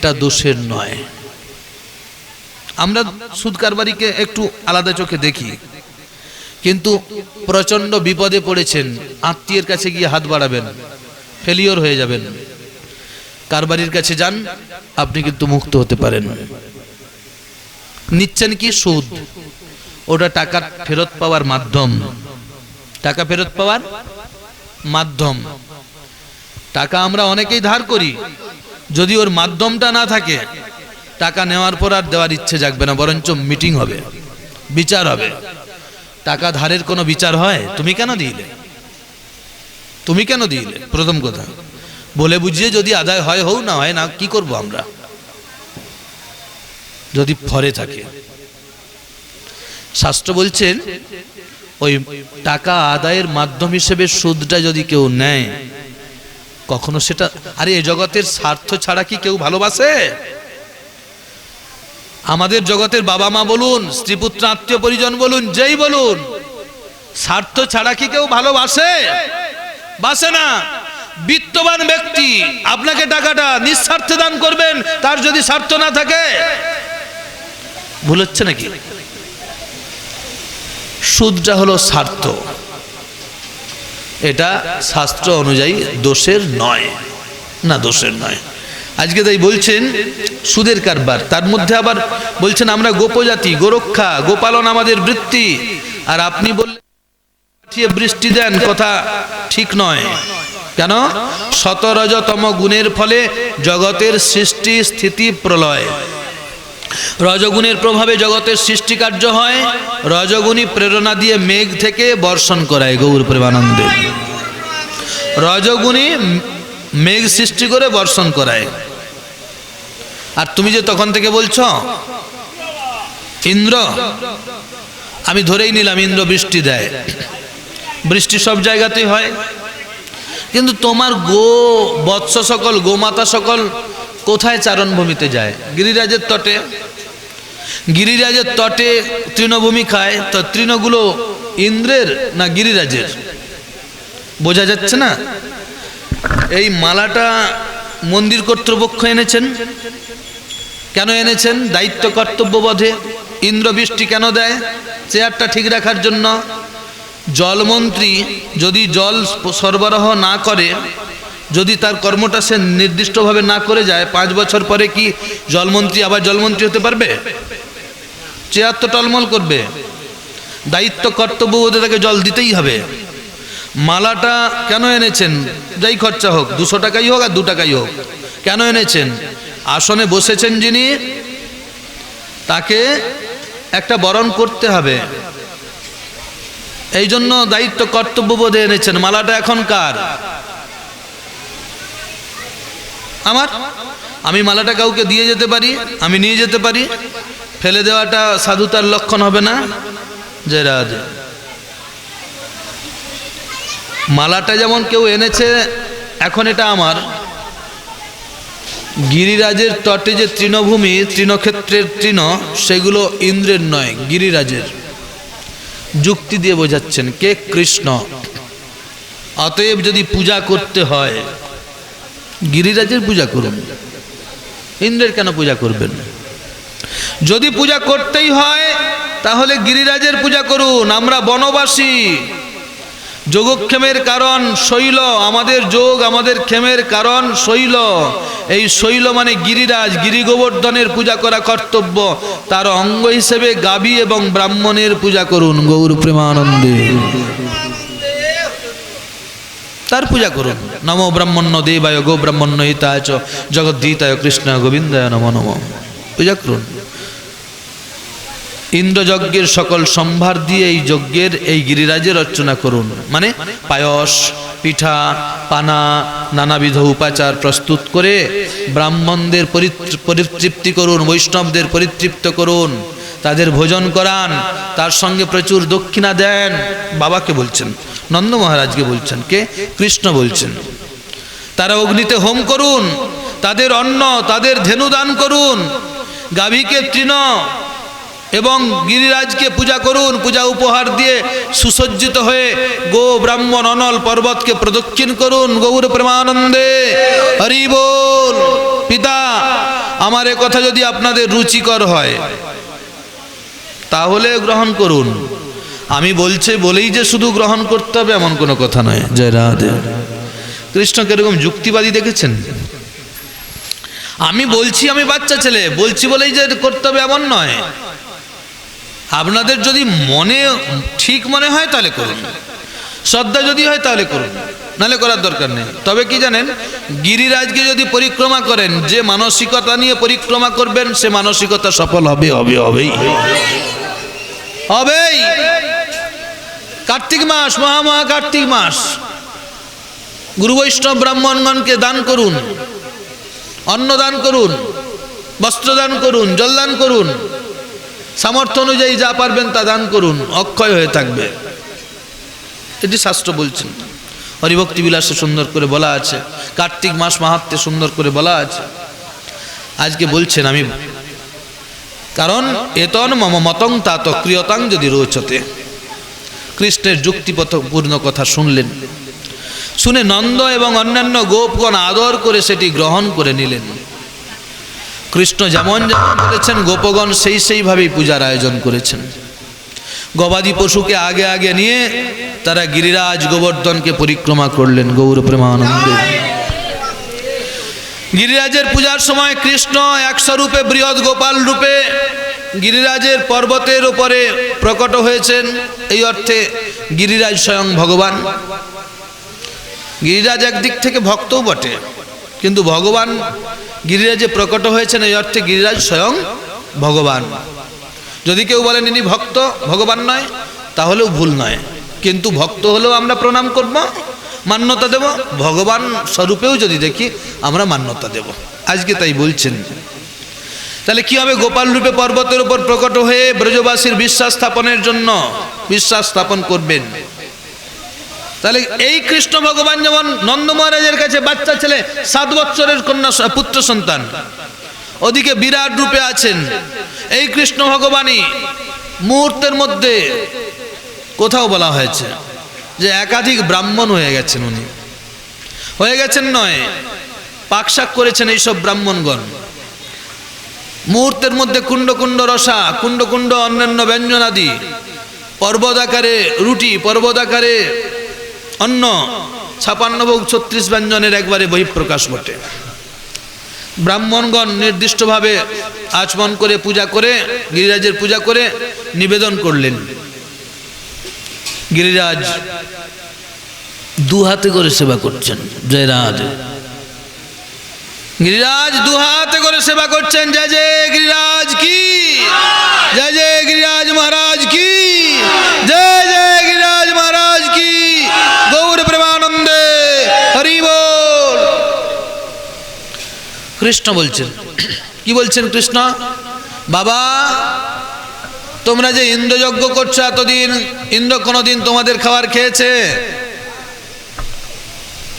এটা দোষের নয়। আমরা সুদ কারবারিকে একটু আলাদা চোখে দেখি, কিন্তু প্রচন্ড বিপদে পড়েছেন, আত্মীয়ের কাছে গিয়ে হাত বাড়াবেন, ফেলিওর হয়ে যাবেন। কারবারির কাছে যান, আপনি কিন্তু মুক্ত হতে পারেন। নিচ্ছেন কি? সুদ। ওটা টাকা ফেরত পাওয়ার মাধ্যম, টাকা ফেরত পাওয়ার মাধ্যম। টাকা আমরা অনেকেই ধার করি, যদি ওর মাধ্যমটা না থাকে, টাকা নেওয়ার পর আর দেওয়ার ইচ্ছে জাগবে না, বরঞ্চ মিটিং হবে, বিচার হবে। টাকা ধারের কোনো বিচার হয়? তুমি কেন দিলে, তুমি কেন দিলে? প্রথম কথা বলে বুঝিয়ে যদি আদায় হয়, হোক, না হয় না, কি করব আমরা যদি ফরে থাকে? শাস্ত্র বলছেন ওই টাকা আদায়ের মাধ্যম হিসেবে সুদটা যদি কেউ নেয়, কখনো সেটা, আরে এই জগতের স্বার্থ ছাড়া কি কেউ ভালোবাসে? আমাদের জগতের বাবা মা বলুন, স্ত্রী পুত্র আত্মীয় পরিজন বলুন, যেই বলুন, স্বার্থ ছাড়া কি কেউ ভালোবাসে? বাসে না। বিত্তবান ব্যক্তি আপনাকে টাকাটা নিঃস্বার্থে দান করবেন, তার যদি স্বার্থ না থাকে। ভুল হচ্ছে নাকি? সুদটা হলো স্বার্থ, এটা শাস্ত্র অনুযায়ী দোষের নয়, না দোষের নয়। আজকে তাই বলছেন সুদের কারবার, তার মধ্যে আবার বলছেন আমরা গোপজাতি, গোরক্ষা, গোপালন আমাদের বৃত্তি, আর আপনি বললেন বৃষ্টি দেন, কথা ঠিক নয়। কেন? শতরজতম গুণের ফলে জগতের সৃষ্টি স্থিতি প্রলয়। রজগুণের প্রভাবে জগতের সৃষ্টি কার্য হয়, রজগুণী প্রেরণা দিয়ে মেঘ থেকে বর্ষণ করায় গৌর প্রেমানন্দে। রজগুণী মেঘ সৃষ্টি করে বর্ষণ করায়। আর তুমি যে তখন থেকে বলছো ইন্দ্র, আমি ধরেই নিলাম ইন্দ্র বৃষ্টি দেয়, বৃষ্টি সব জায়গাতেই হয়, কিন্তু তোমার গো বৎস সকল, গোমাতা সকল কোথায় চারণভূমিতে যায়? গিরিরাজের তটে। গিরিরাজের তটে তৃণভূমি খায়, তো তৃণগুলো ইন্দ্রের না গিরিরাজের? বোঝা যাচ্ছে না? এই মালাটা মন্দির কর্তৃপক্ষ এনেছেন। কেন এনেছেন? দায়িত্ব কর্তব্য বোধে। ইন্দ্র বৃষ্টি কেন দেয়? চেয়ারটা ঠিক রাখার জন্য। জলমন্ত্রী যদি জল সরবরাহ না করে, যদি তার কর্মটা সে নির্দিষ্টভাবে না করে যায়, 5 বছর পরে কি জলমন্ত্রী আবার জলমন্ত্রী হতে পারবে? চেয়ার তো টলমল করবে। দায়িত্ব কর্তব্য বোধে তাকে জল দিতেই হবে। মালাটা কেন এনেছেন? যাই খরচা হোক, 200 টাকাই হোক আর 2 টাকাই হোক, কেন এনেছেন? আসনে বসেছেন যিনি, তাকে একটা বরণ করতে হবে, এই জন্য দায়িত্ব কর্তব্য বোধে এনেছেন। মালাটা এখন কার? আমার। আমি মালাটা কাউকে দিয়ে যেতে পারি, আমি নিয়ে যেতে পারি, ফেলে দেওয়াটা সাধুতার লক্ষণ হবে না? জয় রাধে। মালাটা যেমন কেউ এনেছে, এখন এটা আমার। গিরিরাজের তটে যে তৃণভূমি, তৃণক্ষেত্রের তৃণ, সেগুলো ইন্দ্রের নয়, গিরিরাজের। যুক্তি দিয়ে বোঝাচ্ছেন কে? কৃষ্ণ। অতএব যদি পূজা করতে হয়, গিরিরাজের পূজা করুন, ইন্দ্রের কেন পূজা করবেন? যদি পূজা করতেই হয় তাহলে গিরিরাজের পূজা করুন। আমরা বনবাসী, যোগক্ষেমের কারণ শৈল, আমাদের যোগ, আমাদের ক্ষেমের কারণ শৈল। এই শৈল মানে গিরিরাজ, গিরি গোবর্ধনের পূজা করা কর্তব্য। তার অঙ্গ হিসেবে গাভী এবং ব্রাহ্মণের পূজা করুন গৌর প্রেমানন্দে, তার পূজা করুন। নমো ব্রাহ্মণ্য দেবায় গো ব্রাহ্মণ্য হিতায় চ জগদ্ধিতায় কৃষ্ণ গোবিন্দায় নমো নমঃ। পূজা করুন। ইন্দ্রযজ্ঞের সকল সম্ভার দিয়ে এই যজ্ঞের, এই গিরিরাজের অর্চনা করুন। মানে পায়স, পিঠা, পানা, নানাবিধ উপাচার প্রস্তুত করে ব্রাহ্মণদের পরিতৃপ্তি করুন, বৈষ্ণবদের পরিতৃপ্ত করুন, তাদের ভোজন করান, তার সঙ্গে প্রচুর দক্ষিণা দেন। বাবাকে বলছেন, নন্দ মহারাজকে বলছেন, কে? কৃষ্ণ বলছেন। তারা অগ্নিতে হোম করুন, তাদের অন্ন, তাদের ধেনু দান করুন, গাভীকে তৃণ এবং গিরিরাজকে পূজা করুন। পূজা উপহার দিয়ে সুসজ্জিত হয়ে গো ব্রাহ্মণ অনল পর্বতকে প্রদক্ষিণ করুন গৌর প্রেমানন্দে। হরি বল। পিতা আমার এ কথা যদি আপনাদের রুচিকর হয় তাহলে গ্রহণ করুন। আমি বলছি বলেই যে শুধু গ্রহণ করতে হবে এমন কোনো কথা নয়। জয় রাধে। কৃষ্ণ কিরকম যুক্তিবাদী দেখেছেন? আমি বলছি আমি বাচ্চা ছেলে, বলছি বলেই যে করতে হবে এমন নয়। আপনাদের যদি মনে ঠিক মনে হয় তাহলে করুন, শ্রদ্ধা যদি হয় তাহলে করুন, নাহলে করার দরকার নেই। তবে কি জানেন, গিরিরাজকে যদি পরিক্রমা করেন, যে মানসিকতা নিয়ে পরিক্রমা করবেন সে মানসিকতা সফল হবেই। কার্তিক মাস, মহা কার্তিক মাস, গুরু বৈষ্ণব ব্রাহ্মণগণকে দান করুন, অন্ন দান করুন, বস্ত্র দান করুন, জল দান করুন, সামর্থ্য অনুযায়ী যা পারবেন তা দান করুন, অক্ষয় হয়ে থাকবে। এটি শাস্ত্র বলছেন। হরিভক্তি বিলাসে সুন্দর করে বলা আছে, কার্তিক মাস মাহাত্ম্যে সুন্দর করে বলা আছে। আজকে বলছেন আমি, কারণ এতন মম মতং তাত ক্রিয়তাং যদি রোচতে। কৃষ্ণের যুক্তিপূর্ণ কথা শুনলেন, শুনে নন্দ এবং অন্যান্য গোপগণ আদর করে সেটি গ্রহণ করে নিলেন। কৃষ্ণ যেমন যেমন বলেছেন গোপগণ সেইভাবেই পূজার আয়োজন করেছেন। গবাদি পশুকে আগে আগে নিয়ে তারা গিরিরাজ গোবর্ধনকে পরিক্রমা করলেন গৌর প্রেমানন্দে। গিরিরাজের পূজার সময় কৃষ্ণ 100 রূপে, বৃহৎ গোপাল রূপে গিরিরাজের পর্বতের উপরে প্রকট হয়েছেন। এই অর্থে গিরিরাজ স্বয়ং ভগবান। গিরিরাজ একদিক থেকে ভক্তও বটে, কিন্তু ভগবান গিরিরাজে প্রকট হয়েছেন এই অর্থে গিরিরাজ স্বয়ং ভগবান। যদি কেউ বলেন ইনি ভক্ত, ভগবান নয়, তাহলেও ভুল নয়। কিন্তু ভক্ত হলেও আমরা প্রণাম করব, মান্যতা দেব। ভগবান স্বরূপেও যদি দেখি আমরা মান্যতা দেব। আজকে তাই বলছেন। তাহলে কি হবে? গোপাল রূপে পর্বতের উপর প্রকট হয়ে ব্রজবাসীর বিশ্বাস স্থাপনের জন্য বিশ্বাস স্থাপন করবেন। তাহলে এই কৃষ্ণ ভগবান যেমন নন্দ মহারাজের কাছে বাচ্চা ছেলে, 7 বৎসরের কন্যা পুত্র সন্তান, ওদিকে বিরাট রূপে আছেন। এই কৃষ্ণ ভগবানই মুহূর্তের মধ্যে কোথাও বলা হয়েছে যে একাধিক ব্রাহ্মণ হয়ে গেছেন। উনি হয়ে গেছেন নয়, পাকশাক করেছেন এইসব ব্রাহ্মণগণ। মুহূর্তের মধ্যে কুণ্ড কুণ্ড রসা, কুণ্ড কুণ্ড অন্যান্য ব্যঞ্জনাদি, পর্বত আকারে রুটি, পর্বত আকারে অন্ন, 56 ভোগ 36 ব্যঞ্জনের একবারে বহিঃপ্রকাশ ঘটে। ব্রাহ্মণগণ নির্দিষ্টভাবে আচমন করে পূজা করে, গিরিরাজের পূজা করে নিবেদন করলেন। গিরিরাজ 2 হাতে করে সেবা করছেন। জয় রাধে। গিরিরাজ 2 হাতে করে সেবা করছেন। জয় জয় গিরিরাজ কি, জয় জয় গিরিরাজ মহারাজ কি, জয় জয় গিরিরাজ মহারাজ কি, গৌর প্রেমানন্দে হরি বল। কৃষ্ণ বলছেন, কি বলছেন কৃষ্ণ? বাবা, তোমরা যে ইন্দ্রযজ্ঞ করছো এতদিন, ইন্দ্র কোনোদিন তোমাদের খাবার খেয়েছে?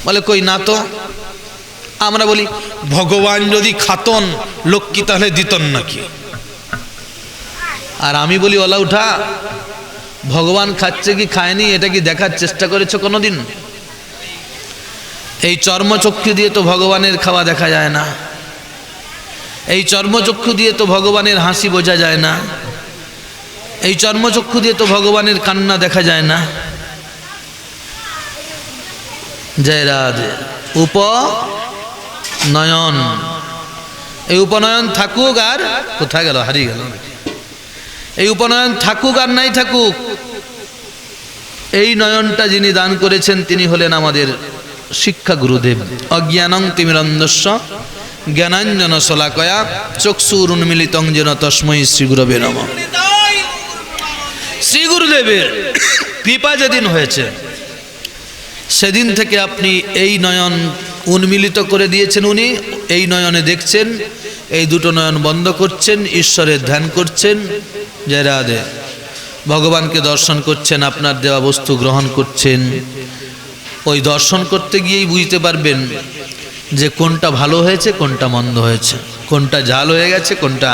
বলে কই না তো। আমরা বলি ভগবান যদি খাতন লক্ষ্মী তাহলে দিতন নাকি? আর আমি বলি ওলা উঠা, ভগবান খাচ্ছে কি খায়নি এটা কি দেখার চেষ্টা করেছো কোনোদিন? এই চর্মচক্ষু দিয়ে তো ভগবানের খাওয়া দেখা যায় না, এই চর্মচক্ষু দিয়ে তো ভগবানের হাসি বোঝা যায় না, এই চর্মচক্ষু দিয়ে তো ভগবানের কান্না দেখা যায় না। জয় রাধে। উপনয়ন, এই উপনয়ন থাকুক আর কোথায় গেল, হারিয়ে গেল। এই উপনয়ন থাকুক আর নাই থাকুক, এই নয়নটা যিনি দান করেছেন তিনি হলেন আমাদের শিক্ষা গুরুদেব। অজ্ঞানং তিমিরন্ধস্য জ্ঞানাঞ্জন শলাকয়া চক্ষুরুন্মিলিতং যেন তস্মৈ শ্রী গুরবে নমঃ। শ্রী গুরুদেবের কৃপা যেদিন হয়েছে সেদিন থেকে আপনি এই নয়ন উন্মিলিত করে দিয়েছেন। উনি এই নয়নে দেখছেন, এই দুটো নয়ন বন্ধ করছেন, ঈশ্বরের ধ্যান করছেন। জয় রাধে। ভগবানকে দর্শন করছেন, আপনার দেওয়া বস্তু গ্রহণ করছেন। ওই দর্শন করতে গিয়েই বুঝতে পারবেন যে কোনটা ভালো হয়েছে, কোনটা মন্দ হয়েছে, কোনটা ঝাল হয়ে গেছে, কোনটা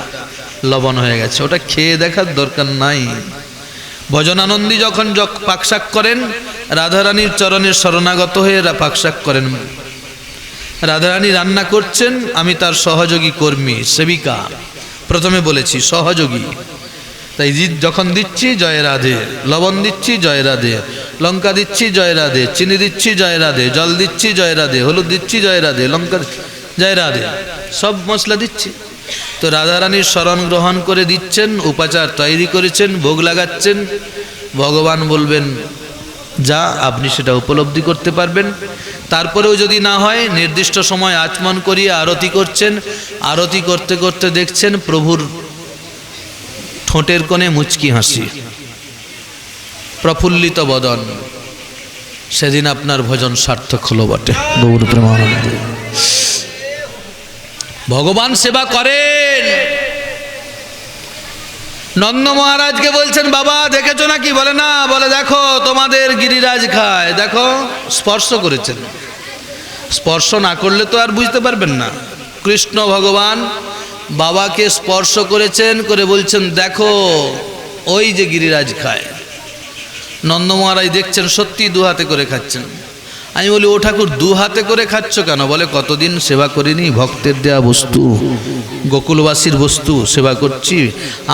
লবণ হয়ে গেছে। ওটা খেয়ে দেখার দরকার নাই। ভজনানন্দী যখন পাকশাক করেন, রাধারানীর চরণের শরণাগত হয়ে পাকশাক করেন। রাধারানী রান্না করছেন, আমি তার সহযোগী কর্মী, সেবিকা। প্রথমে বলেছি সহযোগী, তাই যখন দিচ্ছি জয় রাধে, লবণ দিচ্ছি জয় রাধে, লঙ্কা দিচ্ছি জয় রাধে, চিনি দিচ্ছি জয় রাধে, জল দিচ্ছি জয় রাধে, হলুদ দিচ্ছি জয় রাধে, লঙ্কা জয় রাধে, সব মশলা দিচ্ছি। তো রাধারানীর শরণ গ্রহণ করে দিচ্ছেন, উপাচার তৈরি করেছেন, ভোগ লাগাচ্ছেন। ভগবান বলবেন যা, আপনি সেটা উপলব্ধি করতে পারবেন। তারপরেও যদি না হয়, নির্দিষ্ট সময় আচমন করিয়ে আরতি করছেন। আরতি করতে করতে দেখছেন প্রভুর ঠোঁটের কোণে মুচকি হাসি, প্রফুল্লিত বদন। সেদিন আপনার ভজন সার্থক হলো বটে। গৌর প্রেমানন্দে ভগবান সেবা করেন। নন্দ মহারাজকে বলছেন, বাবা দেখেছো নাকি? বলে না। বলে দেখো তোমাদের গিরিরাজ খায়, দেখো স্পর্শ করেছেন। স্পর্শ না করলে তো আর বুঝতে পারবেন না। কৃষ্ণ ভগবান বাবাকে স্পর্শ করেছেন, করে বলছেন দেখো ওই যে গিরিরাজ খায়। নন্দ মহারাজ দেখছেন সত্যি দু হাতে করে খাচ্ছেন। আমি বলি, ও ঠাকুর দু হাতে করে খাচ্ছ কেন? বলে কতদিন সেবা করিনি, ভক্তের দেয়া বস্তু, গোকুলবাসীর বস্তু সেবা করছি।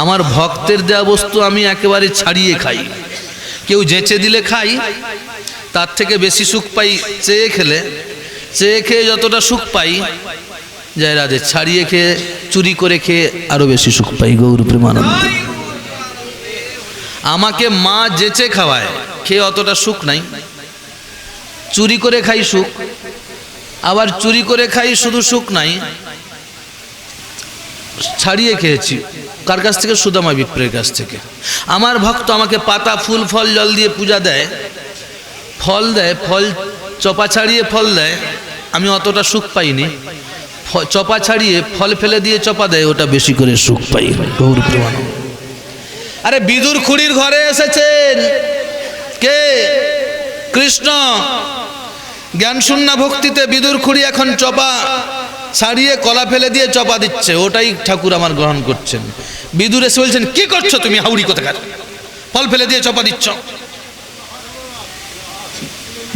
আমার ভক্তের দেয়া বস্তু আমি একেবারে ছাড়িয়ে খাই। কেউ যেচে দিলে খাই, তার থেকে বেশি সুখ পাই চেয়ে খেলে। চেয়ে খেয়ে যতটা সুখ পাই, জয় রাধে, ছাড়িয়ে খেয়ে চুরি করে খেয়ে আরো বেশি সুখ পাই। গৌর প্রেমানন্দে আমাকে মা যেচে খাওয়ায়, খেয়ে অতটা সুখ নাই। চুরি করে খাই সুখ, আবার চুরি করে খাই শুধু সুখ নাই, ছাড়িয়ে খেয়েছি। কার কাছ থেকে? সুদামা বিপ্রের কাছ থেকে। আমার ভক্ত আমাকে পাতা ফুল ফল জল দিয়ে পূজা দেয়, ফল দেয়, ফল চপা ছাড়িয়ে ফল দেয়, আমি অতটা সুখ পাইনি। চপা ছাড়িয়ে ফল ফেলে দিয়ে চপা দেয়, ওটা বেশি করে সুখ পাই। গৌর প্রেমানন্দ। আরে বিদুর খুড়ির ঘরে এসেছেন কে? কৃষ্ণ। জ্ঞান শূন্য ভক্তিতে বিদুর খুড়ি এখন চপা ছাড়িয়ে কলা ফেলে দিয়ে চপা দিচ্ছে, ওটাই ঠাকুর আমার গ্রহণ করছেন। বিদুর এসে বলছেন, কি করছো তুমি হাউড়ি কোথাকার, ফল ফেলে দিয়ে চপা দিচ্ছ?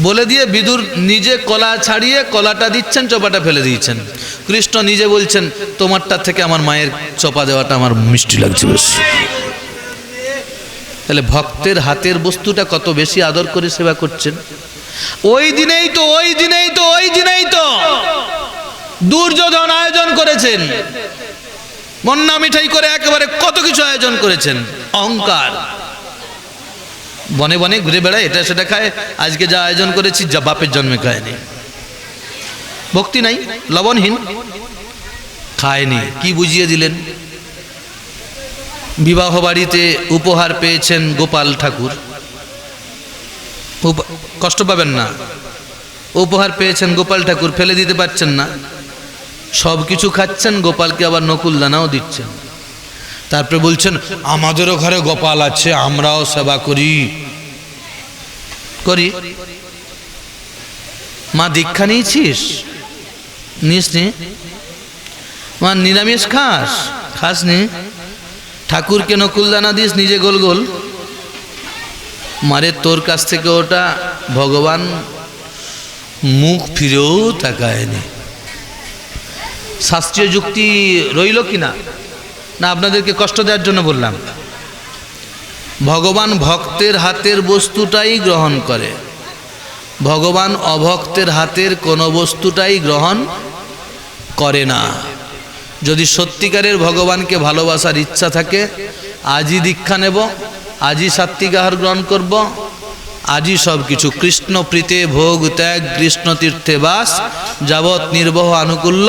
বলে দিয়ে বিদুর নিজে কলা ছাড়িয়ে কলাটা দিচ্ছেন, চপাটা ফেলে দিয়েছেন। কৃষ্ণ নিজে বলছেন, তোমারটা থেকে আমার মায়ের চপা দেওয়াটা আমার মিষ্টি লাগছে বেশি। তাহলে ভক্তের হাতের বস্তুটা কত বেশি আদর করে সেবা করছেন। ওই দিনেই তো দুর্যোধন আয়োজন করেছেন, বন্যা মিঠাই করে একেবারে কত কিছু আয়োজন করেছেন। অহংকার, বনে বনে ঘুরে বেড়ায়, এটা সেটা খায়। আজকে যা আয়োজন করেছি, যা বাপের জন্মে খায়নি। ভক্তি নাই, লবণহীন, খায়নি। কি বুঝিয়ে দিলেন? বিবাহ বাড়িতে উপহার পেয়েছেন গোপাল ঠাকুর, কষ্ট পাবেন না। উপহার পেয়েছেন গোপাল ঠাকুর, ফেলে দিতে পারছেন না, সব কিছু খাচ্ছেন, গোপালকে আবার নকুল দানাও দিচ্ছেন। তারপরে বলছেন, আমাদেরও ঘরে গোপাল আছে, আমরাও সেবা করি। মা দীক্ষা নিয়েছিস? নিসনি? মা নিরামিষ খাসনি? ঠাকুরকে নকুল দানা দিস, নিজে গোল গোল। মারে তোর কাছ থেকে ওটা ভগবান মুখ ফিরেও তাকায়নি। শাস্ত্রীয় যুক্তি রইল কি না? না আপনাদেরকে কষ্ট দেওয়ার জন্য বললাম? ভগবান ভক্তের হাতের বস্তুটাই গ্রহণ করে, ভগবান অভক্তের হাতের কোনো বস্তুটাই গ্রহণ করে না। যদি সত্যিকারের ভগবানকে ভালোবাসার ইচ্ছা থাকে, আজই দীক্ষা নেব, আজই সাত্বিক আহার গ্রহণ করব, আজই সব কিছু। কৃষ্ণ প্রীতে ভোগ ত্যাগ, কৃষ্ণ তীর্থে বাস, যাবৎ নির্বহ আনুকূল্য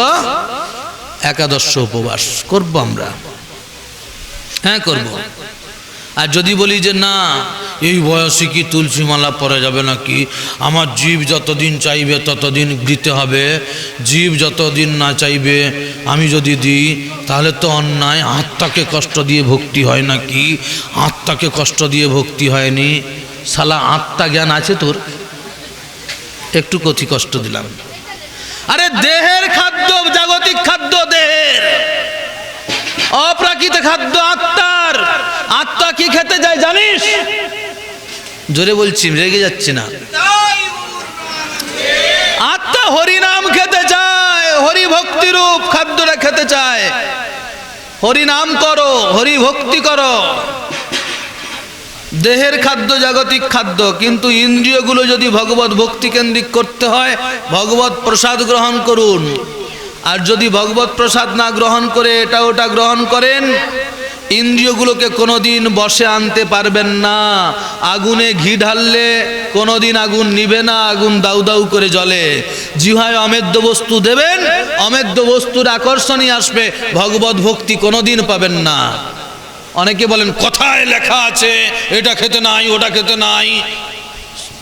একাদশ উপবাস করব আমরা। হ্যাঁ করব। আর যদি বলি যে না, এই বয়সে কি তুলসী মালা পরা যাবে নাকি, আমার জীব যতদিন চাইবে ততদিন দিতে হবে, জীব যতদিন না চাইবে আমি যদি দিই তাহলে তো অন্যায়, আত্মাকে কষ্ট দিয়ে ভক্তি হয় নাকি, আত্মাকে কষ্ট দিয়ে ভক্তি হয়নি। শালা আত্মা জ্ঞান আছে তোর? একটু কথি কষ্ট দিলাম। আরে দেহের খাদ্য জাগতিক খাদ্য দেহের, অপ্রাকৃত খাদ্য আত্মার। আত্মা কি খেতে যায় জানিস? জোরে বলছি, রেগে যাচ্ছি না। আত্মা হরিনাম খেতে চায়। হরি ভক্তি রূপ খাদ্যটা খেতে চায়। হরি নাম করো, হরি ভক্তি করো। দেহের খাদ্য জাগতিক খাদ্য, কিন্তু ইন্দ্রিয়গুলো যদি ভগবত ভক্তি কেন্দ্রিক করতে হয় ভগবত প্রসাদ গ্রহণ করুন। আর যদি ভগবত প্রসাদ না গ্রহণ করে এটা ওটা গ্রহণ করেন, ইন্দ্রিয়গুলোকে কোনোদিন বশে আনতে পারবেন না। আগুনে ঘি ঢাললে কোনোদিন আগুন নিবে না, আগুন দাউ দাউ করে জ্বলে। জিহ্বায় অমেদ্য বস্তু দেবেন, অমেদ্য বস্তুর আকর্ষণই আসবে, ভগবত ভক্তি কোনোদিন পাবেন না। অনেকে বলেন কথায় লেখা আছে এটা খেতে নাই ওটা খেতে নাই,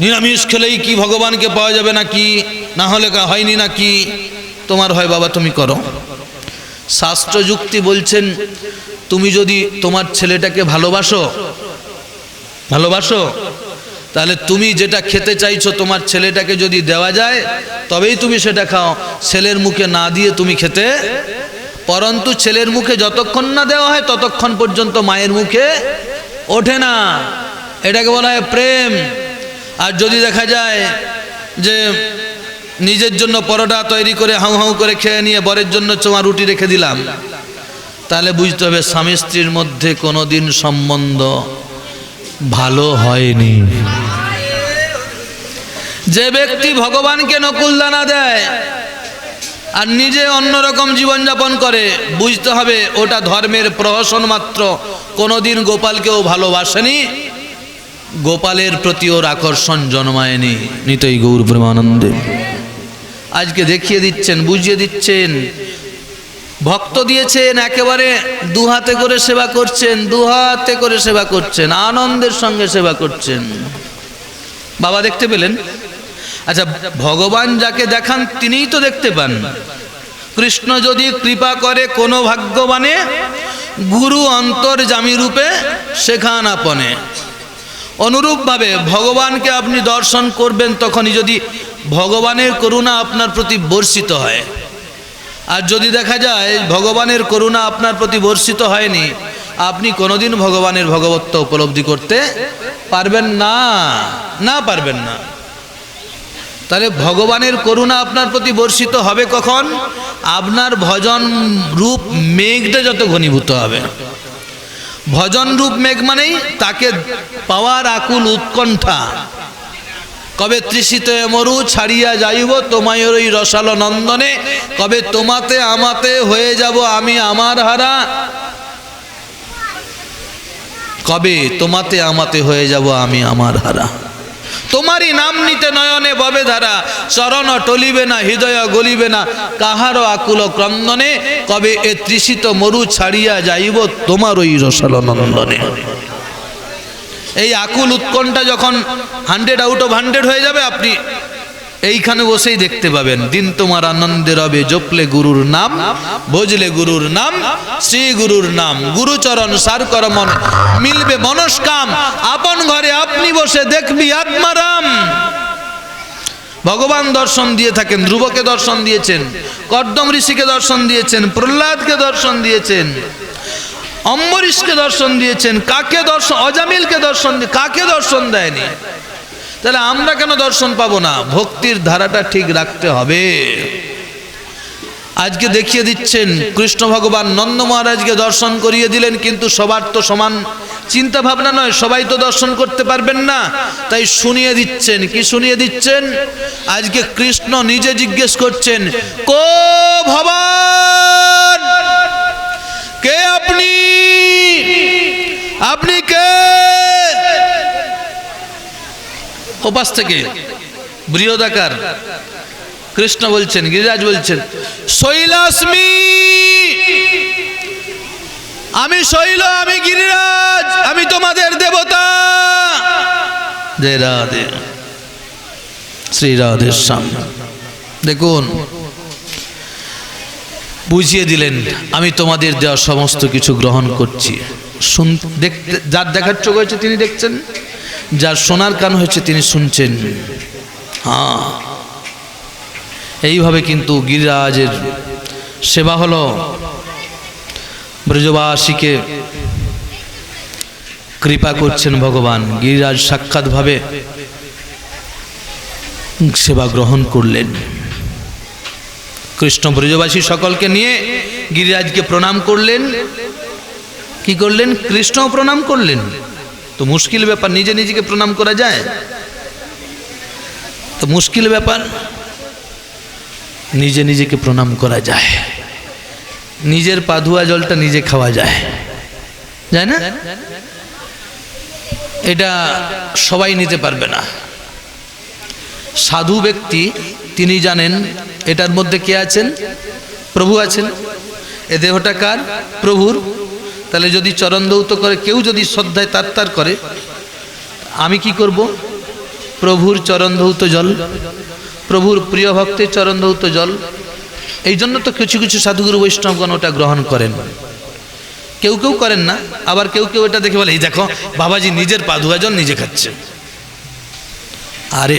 নিরামিষ খেলেই কি ভগবানকে পাওয়া যাবে নাকি, না হলে হয়নি নাকি? তোমার হয় বাবা, তুমি করো। শাস্ত্র যুক্তি বলছেন, তুমি যদি তোমার ছেলেটাকে ভালোবাসো তাহলে তুমি যেটা খেতে চাইছো তোমার ছেলেটাকে যদি দেওয়া যায় তবেই তুমি সেটা খাও। ছেলের মুখে না দিয়ে তুমি খেতে, পরন্তু ছেলের মুখে যতক্ষণ না দেওয়া হয় ততক্ষণ পর্যন্ত মায়ের মুখে ওঠে না। এটাকে বলা হয় প্রেম। আর যদি দেখা যায় যে নিজের জন্য পরোটা তৈরি করে হাউ হাউ করে খেয়ে নিয়ে বরের জন্য চোমা রুটি রেখে দিলাম, তাহলে বুঝতে হবে স্বামী স্ত্রীর মধ্যে কোনোদিন সম্বন্ধ ভালো হয়নি। যে ব্যক্তি ভগবানকে নকুলদানা দেয় আর নিজে অন্যরকম জীবনযাপন করে, বুঝতে হবে ওটা ধর্মের প্রহসন মাত্র, কোনোদিন গোপালকেও ভালোবাসেনি, গোপালের প্রতি ওর আকর্ষণ জন্মায়নি। নিতাই গৌর প্রেমানন্দে আজকে দেখিয়ে দিচ্ছেন, বুঝিয়ে দিচ্ছেন। ভক্ত দিয়েছেন, একেবারে দুহাতে করে সেবা করছেন, দুহাতে করে সেবা করছেন, আনন্দের সঙ্গে সেবা করছেন। বাবা দেখতে পেলেন? আচ্ছা, ভগবান যাকে দেখান তিনিই তো দেখতে পান। কৃষ্ণ যদি কৃপা করে কোনো ভাগ্যবানে, গুরু অন্তর্যামী রূপে শেখান আপনে। অনুরূপভাবে ভগবানকে আপনি দর্শন করবেন তখনই যদি ভগবানের করুণা আপনার প্রতি বর্ষিত হয়। আর যদি দেখা যায় ভগবানের করুণা আপনার প্রতি বর্ষিত হয়নি, আপনি কোনোদিন ভগবানের ভগবত্ব উপলব্ধি করতে পারবেন না, পারবেন না। তাহলে ভগবানের করুণা আপনার প্রতি বর্ষিত হবে কখন? আপনার ভজন রূপ মেঘটা যত ঘনীভূত হবে। ভজন রূপ মেঘ মানেই তাকে পাওয়ার আকুল উৎকণ্ঠা। কবে তৃষিত মরু ছাড়িয়া যাইব তোমায়ের ওই রসালো নন্দনে, কবে তোমাতে আমাতে হয়ে যাব আমি আমার হারা, কবে তোমাতে আমাতে হয়ে যাব আমি আমার হারা। তোমারই নাম নিতে নয়নে ববে ধারা, চরণ টলিবে না হৃদয় গলিবে না কাহারও আকুল ক্রন্দনে, কবে এ তৃষিত মরু ছাড়িয়া যাইব তোমার ওই রসালো নন্দনে। এই আকুল উৎকণ্ঠা যখন 100 out of 100 হয়ে যাবে, আপনি এইখানে বসেই দেখতে পাবেন দিন তোমার আনন্দে রবে, জপলে গুরুর নাম, ভজলে গুরুর নাম, শ্রী গুরুর নাম, গুরুচরণ সার কর মন, মিলবে মনস্কাম, আপন ঘরে আপনি বসে দেখবি আত্মারাম। ভগবান দর্শন দিয়ে থাকেন, ধ্রুবকে দর্শন দিয়েছেন, কর্দম ঋষিকে দর্শন দিয়েছেন, প্রহ্লাদকে দর্শন দিয়েছেন, অম্বরীশকে দর্শন দিয়েছেন। কাকে দর্শন? অজামিলকে দর্শন, কাকে দর্শন দেয়নি? তাহলে আমরা কেন দর্শন পাবো না? ভক্তির ধারাটা ঠিক রাখতে হবে। আজকে দেখিয়ে দিচ্ছেন কৃষ্ণ ভগবান নন্দ মহারাজকে দর্শন করিয়ে দিলেন, কিন্তু সবার তো সমান চিন্তা ভাবনা নয়, সবাই তো দর্শন করতে পারবেন না, তাই শুনিয়ে দিচ্ছেন। কি শুনিয়ে দিচ্ছেন? আজকে কৃষ্ণ নিজে জিজ্ঞেস করছেন, কো ভবান, কে আপনি? আপনি কে? ওপাশ থেকে বৃহদাকার কৃষ্ণ বলছেন, গিরিরাজ বলছেন, শৈলাস্মি, আমি শৈল, আমি গিরিরাজ, আমি তোমাদের দেবতা। জয় রাধে, শ্রী রাধে শ্যাম। দেখুন, বুঝিয়ে দিলেন আমি তোমাদের দেওয়া সমস্ত কিছু গ্রহণ করছি। দেখতে, যার দেখার চোখ হয়েছে তিনি দেখছেন, যার শোনার কান হয়েছে তিনি শুনছেন। হ্যাঁ, এইভাবে কিন্তু গিরিরাজের সেবা হলো। ব্রজবাসীকে কৃপা করছেন ভগবান। গিরিরাজ সাক্ষাৎভাবে সেবা গ্রহণ করলেন। কৃষ্ণ ব্রজবাসী সকলকে নিয়ে গিরিরাজকে প্রণাম করলেন। কি করলেন? কৃষ্ণ প্রণাম করলেন। তো মুশকিল ব্যাপার, নিজে নিজেকে প্রণাম করা যায়? তো মুশকিল ব্যাপার। নিজে নিজেকে প্রণাম করা যায়, নিজের পা ধোয়া জলটা নিজে খাওয়া যায়, যায় না? এটা সবাই নিতে পারবে না। সাধু ব্যক্তি তিনি জানেন এটার মধ্যে কে আছেন? প্রভু আছেন। এ দেহটা কার? প্রভুর। তাহলে যদি চরণ ধৌত করে, কেউ যদি শ্রদ্ধায় তার করে, আমি কি করব? প্রভুর চরণ ধৌত জল, প্রভুর প্রিয় ভক্তের চরণ ধৌত জল। এই জন্য তো কিছু কিছু সাধুগুরু বৈষ্ণবগণ ওটা গ্রহণ করেন, কেউ কেউ করেন না। আবার কেউ কেউ এটা দেখে বলে, এই দেখো বাবাজি নিজের পা ধোয়া জল নিজে খাচ্ছে। আরে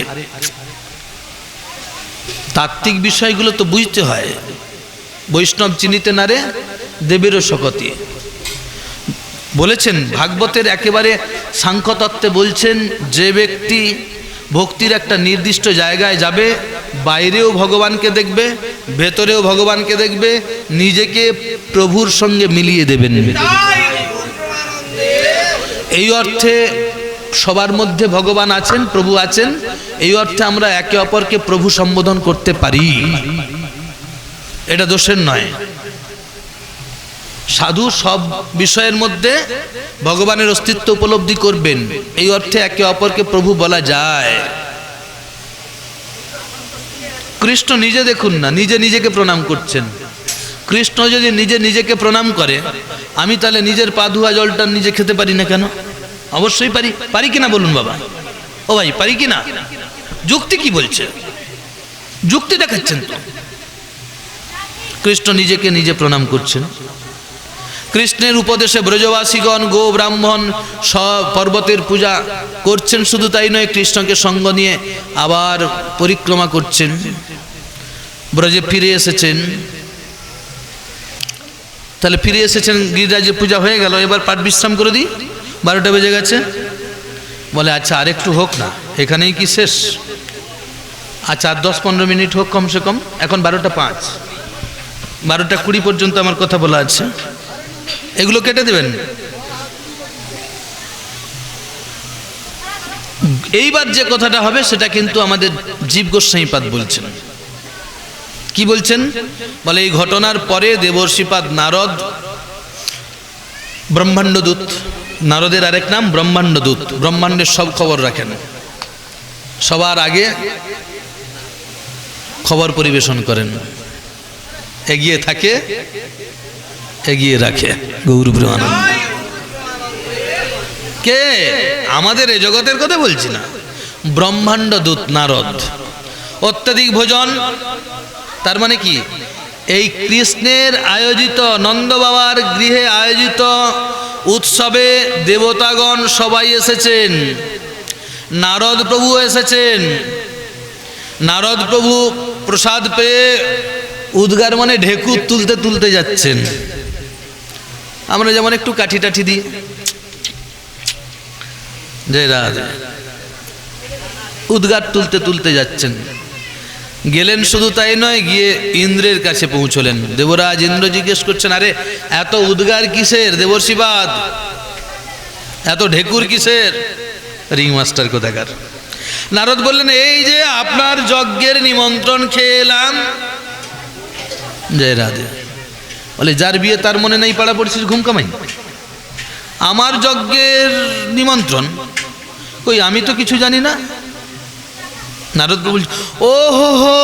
তাত্ত্বিক বিষয়গুলো তো বুঝতে হয়। বৈষ্ণব চিনিতে না রে দেবেরও শকতি বলেছেন। ভাগবতের একেবারে সাংখ্যতত্ত্বে বলছেন, যে ব্যক্তি ভক্তির একটা নির্দিষ্ট জায়গায় যাবে, বাইরেও ভগবানকে দেখবে, ভেতরেও ভগবানকে দেখবে, নিজেকে প্রভুর সঙ্গে মিলিয়ে দেবেন। এই অর্থে সবার মধ্যে ভগবান আছেন, প্রভু আছেন। এই অর্থে আমরা একে অপরকে প্রভু সম্বোধন করতে পারি, এটা দোষের নয়। সাধু সব বিষয়ের মধ্যে ভগবানের অস্তিত্ব উপলব্ধি করবেন, এই অর্থে একে অপরকে প্রভু বলা যায়। কৃষ্ণ নিজে দেখুন না, নিজে নিজেকে প্রণাম করছেন। কৃষ্ণ যদি নিজে নিজেকে প্রণাম করে, আমি তাহলে নিজের পা ধোয়া জলটা নিজে খেতে পারি না কেন? অবশ্যই পারি। পারি কিনা বলুন বাবা? ও ভাই, পারি কিনা? যুক্তি কি বলছে? যুক্তি দেখাচ্ছেন তো। কৃষ্ণ নিজেকে নিজে প্রণাম করছেন। কৃষ্ণের উপদেশে ব্রজবাসীগণ গো ব্রাহ্মণ সব পর্বতের পূজা করছেন। শুধু তাই নয়, কৃষ্ণকে সঙ্গ নিয়ে আবার পরিক্রমা করছেন, ব্রজে ফিরে এসেছেন। তাহলে ফিরে এসেছেন, গিরিরাজের পূজা হয়ে গেল, এবার পাঠ বিশ্রাম করে দিই, 12টা বেজে গেছে। বলে আচ্ছা আরেকটু হোক না, এখানেই কি শেষ? আচ্ছা আর 10-15 মিনিট হোক কমসে কম। এখন 12টা 5, 12টা 20 পর্যন্ত আমার কথা বলা আছে, এগুলো কেটে দেবেন। এইবার যে কথাটা হবে সেটা কিন্তু আমাদের জীব গোস্বামীপাদ বলছেন। কি বলছেন? বলে এই ঘটনার পরে দেবর্ষিপাদ নারদ, ব্রহ্মাণ্ডদূত, নারদের আরেক নাম ব্রহ্মাণ্ডদূত, ব্রহ্মাণ্ডের সব খবর রাখেন, সবার আগে খবর পরিবেশন করেন, এগিয়ে থাকে, এগিয়ে রাখে। গৌর ব্রহ্মানন্দ কে? আমাদের এই জগতের কথা বলছি না, ব্রহ্মাণ্ডদূত নারদ। অত্যাধিক ভোজন, তার মানে কি? এই কৃষ্ণের আয়োজিত, নন্দ বাবার গৃহে আয়োজিত উৎসবে দেবতাগণ সবাই এসেছেন, নারদ প্রভু এসেছেন। নারদ প্রভু প্রসাদ পেয়ে উদ্গার মানে ঢেকু তুলতে তুলতে যাচ্ছেন। আমরা যেমন একটু কাঠি টাঠি দিই, জয় রাধে, উদ্গার তুলতে তুলতে যাচ্ছেন। গেলেন, শুধু তাই নয়, গিয়ে ইন্দ্রের কাছে পৌঁছলেন। দেবরাজ ইন্দ্র জিজ্ঞেস করছেন, আরে এত উদ্গার কিসের দেবর্ষিপাদ, এত ঢেকুর কিসের? রিং মাস্টার কোথাকার। নারদ বললেন, এই যে আপনার যজ্ঞের নিমন্ত্রণ খেয়ে এলাম। জয় রাধে। বলে যার বিয়ে তার মনে নেই পাড়া পড়ছিস ঘুম কামাই, আমার যজ্ঞের নিমন্ত্রণ কই? আমি তো কিছু জানি না। নারদ বলছে, ও হো হো,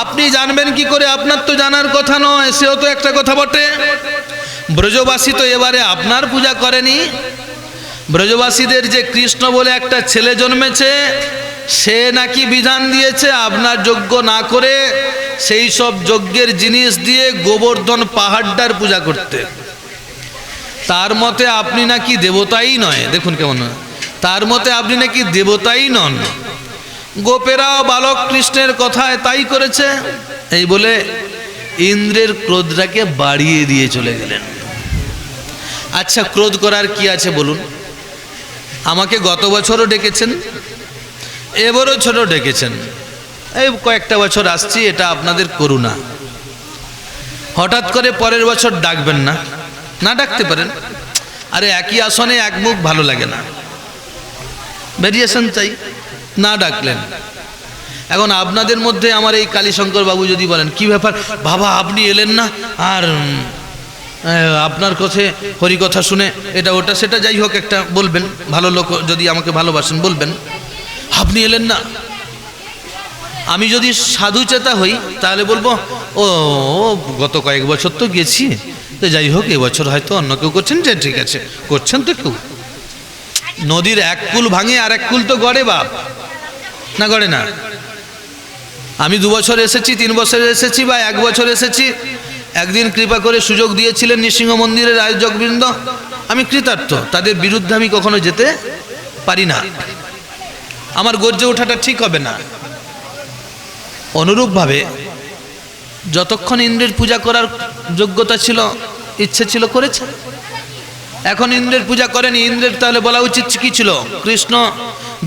আপনি জানবেন কি করে? আপনার তো জানার কথা নয়। সেও তো একটা কথা বটে, ব্রজবাসী তো এবারে আপনার পূজা করেনি। ব্রজবাসীদের যে কৃষ্ণ বলে একটা ছেলে জন্মেছে, সে নাকি বিধান দিয়েছে আপনার যজ্ঞ না করে সেই সব যজ্ঞের জিনিস দিয়ে গোবর্ধন পাহাড়টার পূজা করতে। তার মতে আপনি নাকি দেবতাই নয়। দেখুন কেমন, তার মতে আপনি নাকি দেবতাই নন। গোপেরাও বালক কৃষ্ণের কথায় তাই করেছে। এই বলে ইন্দ্রের ক্রোধটাকে বাড়িয়ে দিয়ে চলে গেলেন। আচ্ছা, ক্রোধ করার কি আছে বলুন? আমাকে গত বছরও ডেকেছেন, এবারও ছোট ডেকেছেন, এই কয়েকটা বছর আসছি, এটা আপনাদের করুণা। হঠাৎ করে পরের বছর ডাকবেন না, না ডাকতে পারেন। আরে একই আসনে এক মুখ ভালো লাগে না, ভেরিয়েশন চাই, না ডাকলেন। এখন আপনাদের মধ্যে আমার এই কালীশঙ্কর বাবু যদি বলেন কি ব্যাপার বাবা আপনি এলেন না, আর আপনার কাছে হরি কথা শুনে এটা ওটা সেটা যাই হোক একটা বলবেন, ভালো লোক যদি আমাকে ভালোবাসেন বলবেন আপনি এলেন না। আমি যদি সাধুচেতা হই তাহলে বলবো ও গত কয়েক বছর তো গেছি, তো যাই হোক এবছর হয়তো অন্য কেউ করছেন, যে ঠিক আছে করছেন তো কেউ। নদীর এক কুল ভাঙে আর এক কুল তো গড়ে বাপ, না গড়ে না? আমি 2 বছর এসেছি, 3 বছর এসেছি বা 1 বছর এসেছি, একদিন কৃপা করে সুযোগ দিয়েছিলেন নৃসিংহ মন্দিরের আয়োজকবৃন্দ, আমি কৃতার্থ। তাদের বিরুদ্ধে আমি কখনো যেতে পারি না, আমার গর্জে ওঠাটা ঠিক হবে না। অনুরূপভাবে যতক্ষণ ইন্দ্রের পূজা করার যোগ্যতা ছিল, ইচ্ছে ছিল, করেছে। এখন ইন্দ্রের পূজা করেনি, ইন্দ্রের তাহলে বলা উচিত কি ছিল? কৃষ্ণ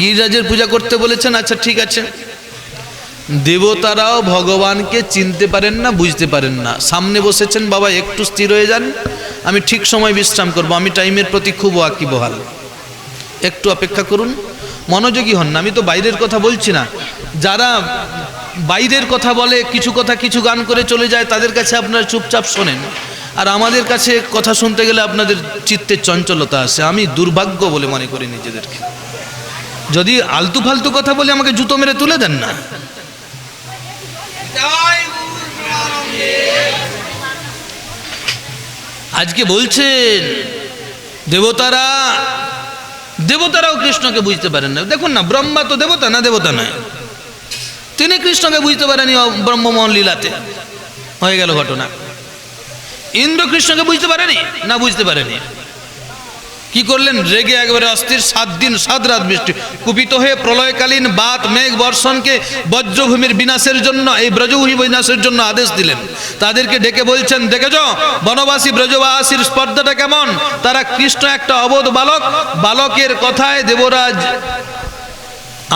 গিরিরাজের পূজা করতে বলেছেন, আচ্ছা ঠিক আছে। দেবতারাও ভগবানকে চিনতে পারেন না, বুঝতে পারেন না। সামনে বসেছেন, বাবা একটু স্থির হয়ে যান, আমি ঠিক সময় বিশ্রাম করব, আমি টাইমের প্রতি খুব ওয়াকিবহাল, একটু অপেক্ষা করুন, মনোযোগী হন না। আমি তো বাইরের কথা বলছি না, যারা বাইরের কথা বলে, কিছু কথা কিছু গান করে চলে যায়, তাদের কাছে আপনারা চুপচাপ শোনেন, আর আমাদের কাছে কথা শুনতে গেলে আপনাদের চিত্তের চঞ্চলতা আসে। আমি দুর্ভাগ্য বলে মনে করি নিজেদেরকে। যদি আলতু ফালতু কথা বলে আমাকে জুতো মেরে তুলে দেন না। আজকে বলছেন দেবতারাও কৃষ্ণকে বুঝতে পারেন না। দেখুন না, ব্রহ্মা তো দেবতা না? দেবতা নয়, তিনি কৃষ্ণকে বুঝতে পারেনি ব্রহ্মমোহন লীলাতে, হয়ে গেল ঘটনা। ইন্দ্র কৃষ্ণকে বুঝতে পারেনি, না বুঝতে পারেনি। কি করলেন? রেগে একবারে অস্থির, 7 দিন 7 রাত বৃষ্টি, কুপিত হয়ে প্রলয়কালীন বাত মেঘ বর্ষণকে বজ্রভূমির বিনাশের জন্য, এই ব্রজভূমি বিনাশের জন্য আদেশ দিলেন। তাদেরকে ডেকে বলছেন, দেখেছ বনবাসী ব্রজবাসীর স্পর্ধাটা কেমন? তারা কৃষ্ণ একটা অবোধ বালক, বালকের কথায় দেবরাজ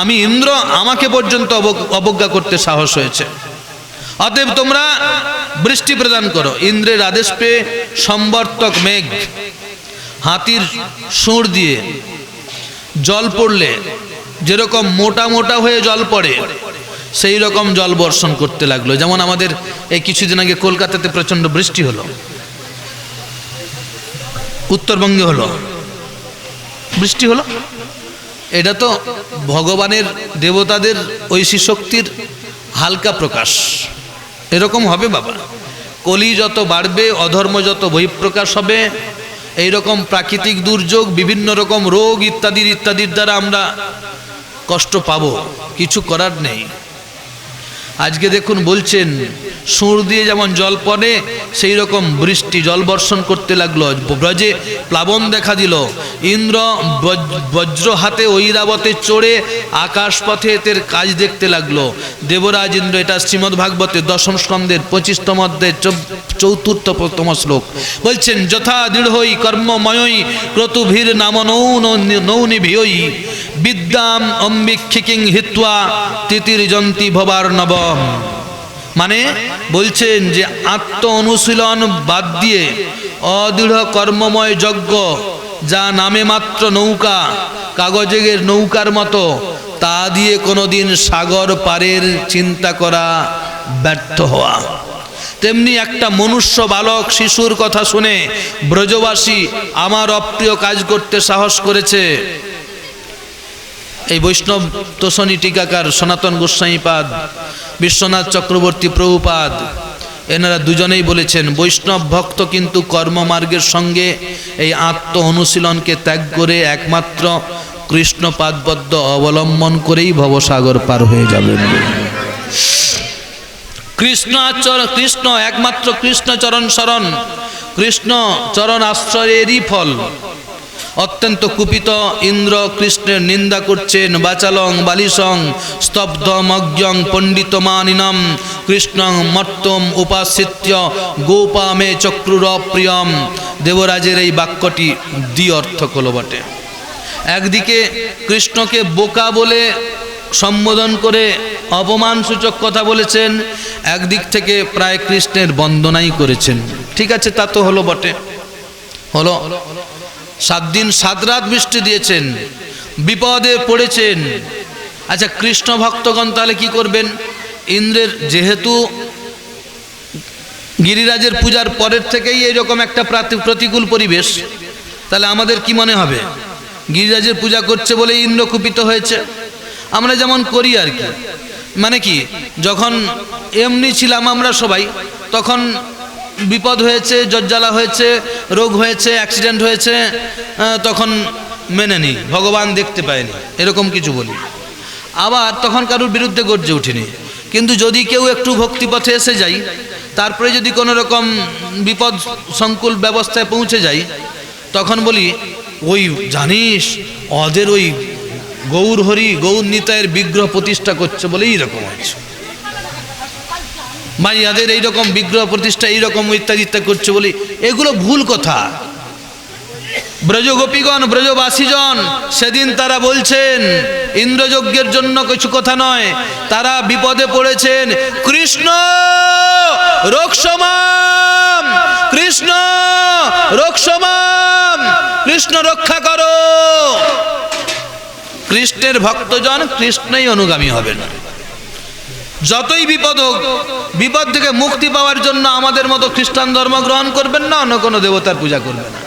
আমি ইন্দ্র, আমাকে পর্যন্ত অবজ্ঞা করতে সাহস হয়েছে। অতএব তোমরা বৃষ্টি প্রদান করো। ইন্দ্রের আদেশ পেয়ে সম্বর্তক মেঘ হাতির সুর দিয়ে জল পড়লে যেরকম মোটা মোটা হয়ে জল পড়ে, সেই রকম জল বর্ষণ করতে লাগলো। যেমন আমাদের এই কিছুদিন আগে কলকাতাতে প্রচণ্ড বৃষ্টি হলো, উত্তরবঙ্গে হলো, বৃষ্টি হলো। এটা তো ভগবানের, দেবতাদের ঐশী শক্তির হালকা প্রকাশ। এরকম হবে বাবা, কলি যত বাড়বে, অধর্ম যত বহিঃপ্রকাশ হবে, এইরকম প্রাকৃতিক দুর্যোগ, বিভিন্ন রকম রোগ ইত্যাদির দ্বারা আমরা কষ্ট পাবো, কিছু করার নেই। আজকে দেখুন বলছেন সুর দিয়ে যেমন জল পড়ে, সেই রকম বৃষ্টি জল বর্ষণ করতে লাগলো। ব্রজে প্লাবন দেখা দিল। ইন্দ্র বজ্র হাতে ঐরাবতে চড়ে আকাশ পথে এদের কাজ দেখতে লাগলো। দেবরাজ ইন্দ্র, এটা শ্রীমদ্ ভাগবতের 10ম স্কন্ধের 25তম অধ্যায়ের 4তম শ্লোক বলছেন, যথা দৃঢ়ই কর্মময়ই ক্রতুভীর নাম নৌনি ভিয়ই বিদ্যাম অম্বিক্ষিকিং হিত্বা তিতির্যন্তি ভবার নব। মানে বলছেন যে আত্ম অনুশীলন বাদ দিয়ে অদৃঢ় কর্মময় যজ্ঞ, যা নামে মাত্র নৌকা, কাগজের নৌকার মতো, তা দিয়ে কোনোদিন সাগর পারের চিন্তা করা ব্যর্থ হওয়া। তেমনি একটা মনুষ্য বালক শিশুর কথা শুনে ব্রজবাসী আমার অপ্রিয় কাজ করতে সাহস করেছে। এই বৈষ্ণব তোষণী টিকাকার সনাতন গোস্বামীপাদ, বিশ্বনাথ চক্রবর্তী প্রভুপাদ, এনারা দুজনেই বলেছেন বৈষ্ণব ভক্ত কিন্তু কর্মমার্গের সঙ্গে এই আত্ম অনুশীলনকে ত্যাগ করে একমাত্র কৃষ্ণপাদবদ্ধ অবলম্বন করেই ভবসাগর পার হয়ে যাবেন। কৃষ্ণ একমাত্র কৃষ্ণ চরণ শরণ, কৃষ্ণ চরণ আশ্রয়েরই ফল। অত্যন্ত কুপিত ইন্দ্র কৃষ্ণের নিন্দা করছেন। বাচালং বালিসং স্তব্ধ মজ্ঞং পণ্ডিতমানিনম কৃষ্ণং মর্তম উপাসিত্য গোপামে চক্রুর প্রিয়ম। দেবরাজের এই বাক্যটি দ্বি অর্থ হলো বটে। একদিকে কৃষ্ণকে বোকা বলে সম্বোধন করে অপমানসূচক কথা বলেছেন, একদিক থেকে প্রায় কৃষ্ণের বন্দনাই করেছেন। ঠিক আছে, তা তো হলো বটে, হলো। 7 দিন 7 রাত বৃষ্টি দিয়েছেন, বিপদে পড়েছেন। আচ্ছা, কৃষ্ণ ভক্তগণ তাহলে কি করবেন? ইন্দ্রের যেহেতু গিরিরাজের পূজার পরের থেকেই এইরকম একটা প্রতিকূল পরিবেশ, তাহলে আমাদের কি মনে হবে? গিরিরাজের পূজা করছে বলে ইন্দ্র কুপিত হয়েছে। আমরা যেমন করি আর কি, মানে কি, যখন এমনি ছিলাম আমরা সবাই, তখন বিপদ হয়েছে, জ্বরজ্বালা হয়েছে, রোগ হয়েছে, অ্যাক্সিডেন্ট হয়েছে, তখন মেনে নিই, ভগবান দেখতে পায়নি, এরকম কিছু বলি। আবার তখন কারোর বিরুদ্ধে গর্জে উঠিনি। কিন্তু যদি কেউ একটু ভক্তিপথে এসে যাই, তারপরে যদি কোনো রকম বিপদ সংকুল ব্যবস্থায় পৌঁছে যাই, তখন বলি, ওই জানিস ওদের ওই গৌর হরি গৌর নিতাইয়ের বিগ্রহ প্রতিষ্ঠা করছে বলে এইরকম হয়েছে, ভাই এদের এইরকম বিগ্রহ প্রতিষ্ঠা এইরকম ইত্যাদি ইত্যাদি করছে বলে, এগুলো ভুল কথা। ব্রজগোপীগণ, ব্রজবাসীজন সেদিন তারা বলছেন ইন্দ্রযজ্ঞের জন্য কিছু কথা নয়, তারা বিপদে পড়েছেন। কৃষ্ণ রক্ষমাম, কৃষ্ণ রক্ষমাম, কৃষ্ণ রক্ষা করো। কৃষ্ণের ভক্তজন কৃষ্ণই অনুগামী হবেন। যতই বিপদ হোক, বিপদ থেকে মুক্তি পাওয়ার জন্য আমাদের মতো খ্রিস্টান ধর্ম গ্রহণ করবেন না, অন্য কোনো দেবতার পূজা করবে না,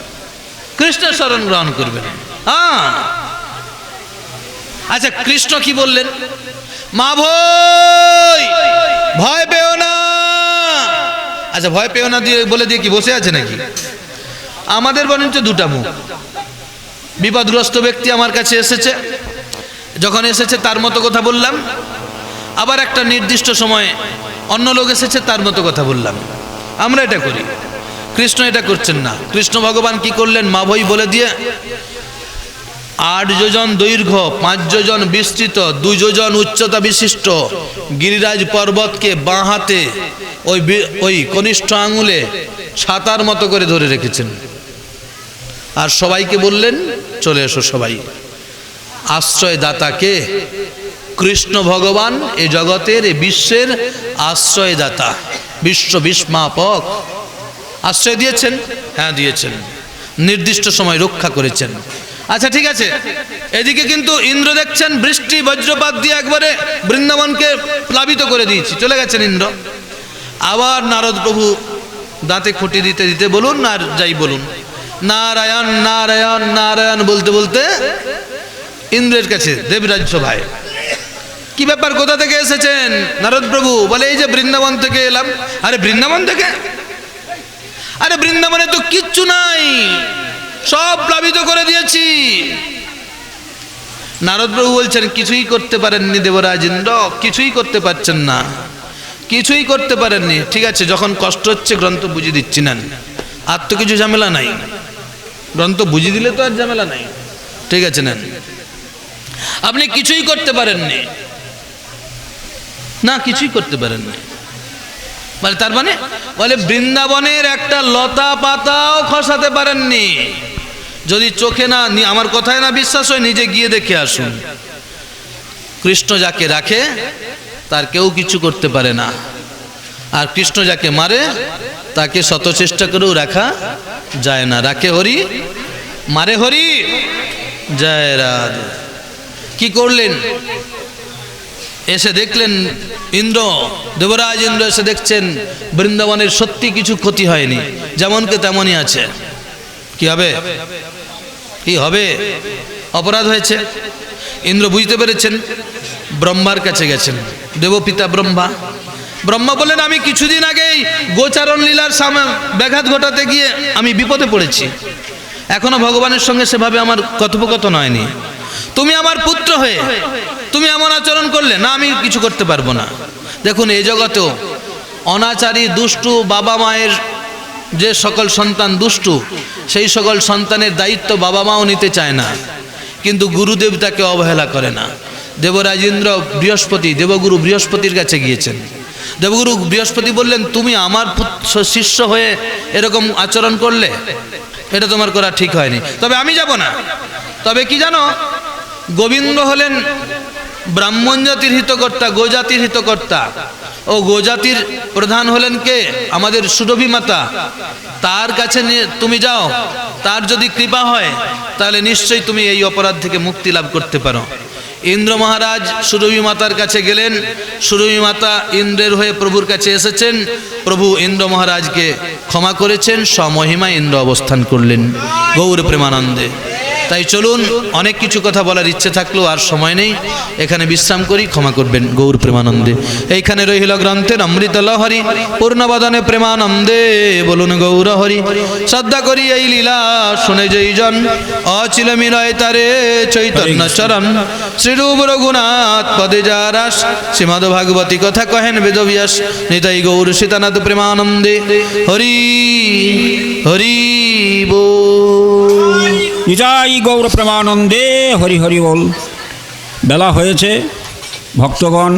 কৃষ্ণের শরণ গ্রহণ করবেন। হ্যাঁ, আচ্ছা, কৃষ্ণ কি বললেন? মা ভয় পেও না। আচ্ছা, ভয় পেও না দিয়ে বলে দিয়ে কি বসে আছে নাকি? আমাদের বরঞ্চ দুটা মুখ। বিপদগ্রস্ত ব্যক্তি আমার কাছে এসেছে, যখন এসেছে তার মতো কথা বললাম, আবার একটা নির্দিষ্ট সময়ে অন্য লোক এসেছে তার মতো কথা বললাম। আমরা এটা করি, কৃষ্ণ এটা করছেন না। কৃষ্ণ ভগবান কি করলেন? মা ভই বলে দিয়ে 8 যোজন দৈর্ঘ্য, 5 যোজন বিস্তৃত, 2 যোজন উচ্চতা বিশিষ্ট গিরিরাজ পর্বতকে বাঁ হাতে ওই কনিষ্ঠ আঙুলে ছাতার মতো করে ধরে রেখেছেন। আর সবাইকে বললেন, চলে এসো সবাই। আশ্রয়দাতাকে কৃষ্ণ ভগবান এই জগতের, এই বিশ্বের আশ্রয়দাতা, বিশ্ব বিস্মাপক। আশ্রয় দিয়েছেন? হ্যাঁ দিয়েছেন, নির্দিষ্ট সময় রক্ষা করেছেন। আচ্ছা ঠিক আছে, এদিকে কিন্তু ইন্দ্র দেখছেন বৃষ্টি বজ্রপাত দিয়ে একবারে বৃন্দাবনকে প্লাবিত করে দিয়েছি, চলে গেছেন ইন্দ্র। আবার নারদ প্রভু দাঁতে খুঁটি দিতে দিতে বলুন আর যাই বলুন, নারায়ণ নারায়ণ নারায়ণ বলতে বলতে ইন্দ্রের কাছে দেবরাজ সভায়, কি ব্যাপার, কোথা থেকে এসেছেন? নারদ প্রভু বলে, এই যে বৃন্দাবন থেকে এলাম। আরে বৃন্দাবন থেকে? আরে বৃন্দাবনে তো কিচ্ছু নাই, সব প্লাবিত করে দিয়েছি। নারদ প্রভু বলছেন, কিছুই করতে পারেননি দেবরাজ ইন্দ্র, কিছুই করতে পারছেন না, কিছুই করতে পারেননি। ঠিক আছে, যখন কষ্ট হচ্ছে গ্রন্থ বুঝিয়ে দিচ্ছি, নেন, আর তো কিছু ঝামেলা নাই, গ্রন্থ বুঝিয়ে দিলে তো আর ঝামেলা নাই। ঠিক আছে, নেন, আপনি কিছুই করতে পারেননি, না কিছুই করতে পারেননি। বলে তার মানে? বলে বৃন্দাবনের একটা লতা পাতাও খসাতে পারেননি। যদি চোখে না, আমার কথায় না বিশ্বাস হয়, নিজে গিয়ে দেখে আসুন। কৃষ্ণ যাকে রাখে তার কেউ কিছু করতে পারে না, আর কৃষ্ণ যাকে মারে তাকে শত চেষ্টা করেও রাখা যায় না। রাখে হরি, মারে হরি, জয় রাধে। কি করলেন? এসে দেখলেন ইন্দ্র, দেবরাজ ইন্দ্র এসে দেখছেন বৃন্দাবনের সত্যি কিছু ক্ষতি হয়নি, যেমনকে তেমনই আছে। কি হবে? কি হবে? অপরাধ হয়েছে। ইন্দ্র বুঝতে পেরেছেন, ব্রহ্মার কাছে গেছেন, দেবপিতা ব্রহ্মা। ব্রহ্মা বললেন, আমি কিছুদিন আগেই গোচারণ লীলার সামনে ব্যাঘাত ঘটাতে গিয়ে আমি বিপদে পড়েছি, এখনো ভগবানের সঙ্গে সেভাবে আমার কথোপকথন হয়নি। তুমি আমার পুত্র হয়ে তুমি এমন আচরণ করলে, না আমি কিছু করতে পারবো না। দেখুন, এই জগতেও অনাচারী দুষ্টু বাবা মায়ের যে সকল সন্তান দুষ্টু, সেই সকল সন্তানের দায়িত্ব বাবা মাও নিতে চায় না, কিন্তু গুরুদেব তাকে অবহেলা করে না। দেবরাজ ইন্দ্র বৃহস্পতি, দেবগুরু বৃহস্পতির কাছে গিয়েছেন। দেবগুরু বৃহস্পতি বললেন, তুমি আমার শিষ্য হয়ে এরকম আচরণ করলে, এটা তোমার করা ঠিক হয়নি, তবে আমি যাব না। তবে কি জানো, গোবিন্দ হলেন ব্রাহ্মণ জাতির হিতকর্তা, গোজাতির হিতকর্তা। ও গোজাতির প্রধান হলেন কে? আমাদের সুরভি মাতা। তার কাছে তুমি যাও, তার যদি কৃপা হয় তাহলে নিশ্চয়ই তুমি এই অপরাধ থেকে মুক্তি লাভ করতে পারো। ইন্দ্র মহারাজ সুরভি মাতার কাছে গেলেন। সুরভি মাতা ইন্দ্রের হয়ে প্রভুর কাছে এসেছেন। প্রভু ইন্দ্র মহারাজকে ক্ষমা করেছেন, স্বমহিমা ইন্দ্র অবস্থান করলেন গৌর প্রেমানন্দে। তাই চলুন, অনেক কিছু কথা বলার ইচ্ছে থাকলেও আর সময় নেই, এখানে বিশ্রাম করি, ক্ষমা করবেন গৌর প্রেমানন্দে। এইখানে রহিল গ্রন্থের অমৃত লহরী, পূর্ণবদনে প্রেমানন্দে বলুন গৌর হরি। শ্রদ্ধা করি এই লীলা শুনে যেইজন, অচিল মিলয় তারে চৈতন্য চরণ। শ্রীরূপ রঘুনাথ পদে যারাস, শ্রীমদ ভাগবতী কথা কহেন বেদব্যাস। নিতাই গৌর সীতানাথ প্রেমানন্দে হরি হরি বল। নিতাই গৌর প্রেমানন্দে হরি হরি বল। বেলা হয়েছে, ভক্তগণ